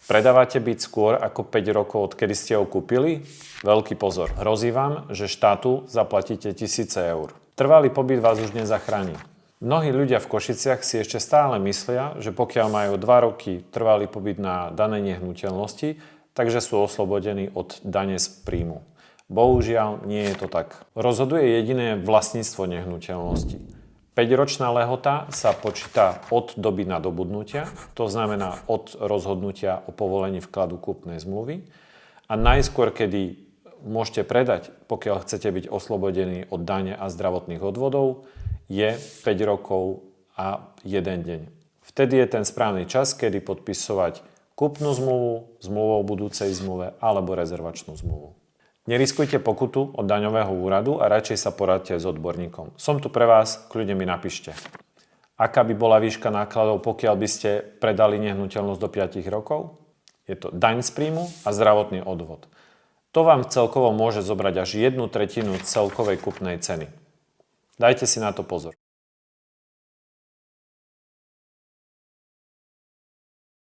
Predávate byt skôr ako 5 rokov, odkedy ste ho kúpili? Veľký pozor. Hrozí vám, že štátu zaplatíte tisíce eur. Trvalý pobyt vás už nezachráni. Mnohí ľudia v Košiciach si ešte stále myslia, že pokiaľ majú 2 roky trvalý pobyt na danej nehnuteľnosti, takže sú oslobodení od dane z príjmu. Bohužiaľ, nie je to tak. Rozhoduje jediné vlastníctvo nehnuteľnosti. 5-ročná lehota sa počíta od doby nadobudnutia, to znamená od rozhodnutia o povolení vkladu kúpnej zmluvy. A najskôr, kedy môžete predať, pokiaľ chcete byť oslobodení od dane a zdravotných odvodov, je 5 rokov a 1 deň. Vtedy je ten správny čas, kedy podpisovať kúpnu zmluvu, zmluvu o budúcej zmluve alebo rezervačnú zmluvu. Neriskujte pokutu od daňového úradu a radšej sa poradte s odborníkom. Som tu pre vás, kľudne mi napíšte. Aká by bola výška nákladov, pokiaľ by ste predali nehnuteľnosť do 5 rokov? Je to daň z príjmu a zdravotný odvod. To vám celkovo môže zobrať až 1/3 celkovej kúpnej ceny. Dajte si na to pozor.